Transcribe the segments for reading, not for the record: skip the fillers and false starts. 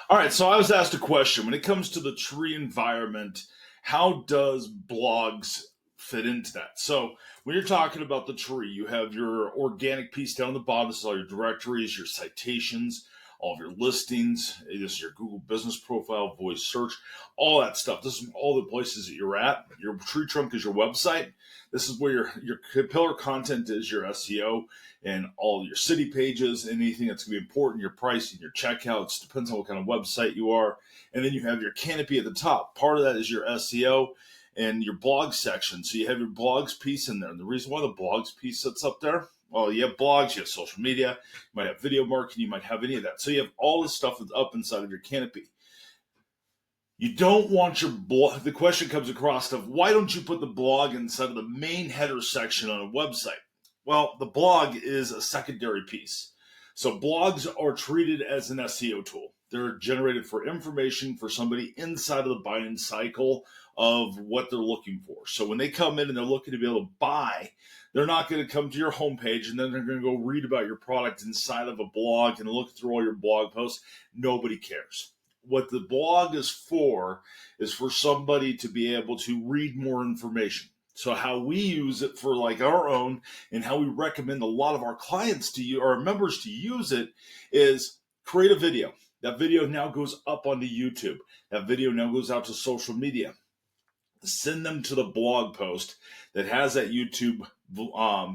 All right, so I was asked a question. When it comes to the tree environment, how does blogs fit into that? So when you're talking about the tree, you have your organic piece down the bottom. This is all your directories, your citations, all of your listings. This is your Google business profile, voice search, all that stuff. This is all the places that you're at. Your tree trunk is your website. This is where your pillar content is, your SEO, and all your city pages, anything that's going to be important, your pricing, your checkouts, depends on what kind of website you are. And then you have your canopy at the top. Part of that is your SEO and your blog section. So you have your blogs piece in there. And the reason why the blogs piece sits up there, well, you have blogs, you have social media, you might have video marketing, you might have any of that. So you have all this stuff that's up inside of your canopy. You don't want your blog. The question comes across of why don't you put the blog inside of the main header section on a website? Well, the blog is a secondary piece. So blogs are treated as an SEO tool. They're generated for information for somebody inside of the buying cycle of what they're looking for. So when they come in and they're looking to be able to buy, they're not going to come to your homepage and then they're going to go read about your product inside of a blog and look through all your blog posts. Nobody cares. What the blog is for somebody to be able to read more information. So how we use it for like our own and how we recommend a lot of our clients to you, our members to use it, is create a video. That video now goes up onto YouTube. That video now goes out to social media. Send them to the blog post that has that YouTube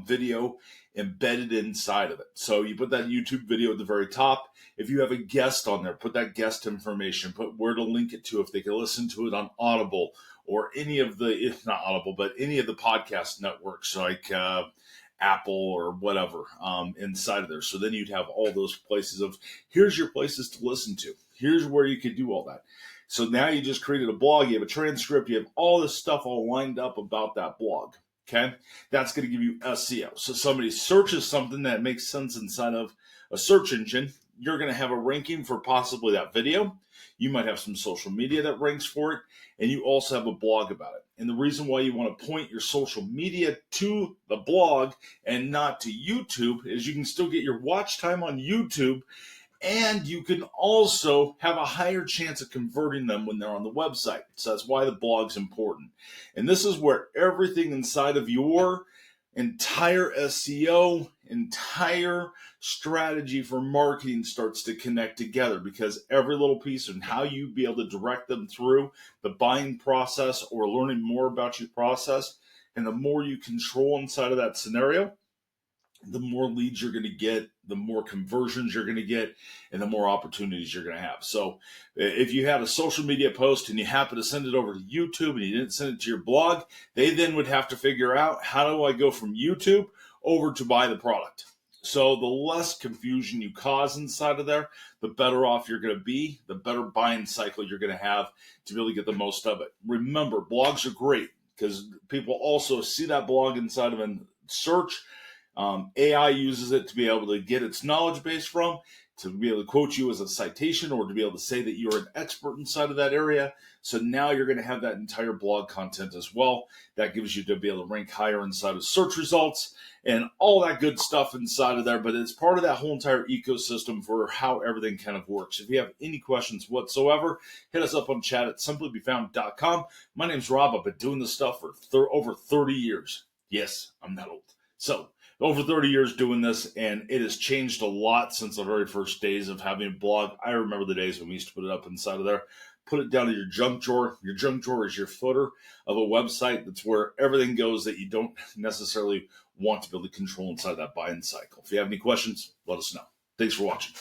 video embedded inside of it. So you put that YouTube video at the very top. If you have a guest on there, put that guest information, put where to link it to if they can listen to it on Audible or any of the, if not Audible, but any of the podcast networks like Apple or whatever inside of there. So then you'd have all those places of, here's your places to listen to. Here's where you could do all that. So now you just created a blog, you have a transcript, you have all this stuff all lined up about that blog. Okay, that's going to give you SEO. So somebody searches something that makes sense inside of a search engine, you're going to have a ranking for possibly that video. You might have some social media that ranks for it, and you also have a blog about it. And the reason why you want to point your social media to the blog and not to YouTube is you can still get your watch time on YouTube, and you can also have a higher chance of converting them when they're on the website. So that's why the blog's important. And this is where everything inside of your entire SEO, entire strategy for marketing starts to connect together, because every little piece and how you be able to direct them through the buying process or learning more about your process, and the more you control inside of that scenario, the more leads you're going to get, the more conversions you're going to get, and the more opportunities you're going to have. So if you had a social media post and you happen to send it over to YouTube and you didn't send it to your blog, they then would have to figure out, how do I go from YouTube over to buy the product? So the less confusion you cause inside of there, the better off you're going to be, the better buying cycle you're going to have to really get the most of it. Remember, blogs are great because people also see that blog inside of a search. AI uses it to be able to get its knowledge base from, to be able to quote you as a citation, or to be able to say that you're an expert inside of that area. So now you're going to have that entire blog content as well. That gives you to be able to rank higher inside of search results and all that good stuff inside of there. But it's part of that whole entire ecosystem for how everything kind of works. If you have any questions whatsoever, hit us up on chat at simplybefound.com. My name's Rob. I've been doing this stuff for over 30 years. Yes, I'm that old. So over 30 years doing this, and it has changed a lot since the very first days of having a blog. I remember the days when we used to put it up inside of there, put it down in your junk drawer. Your junk drawer is your footer of a website. That's where everything goes that you don't necessarily want to be able to control inside that buying cycle. If you have any questions, let us know. Thanks for watching.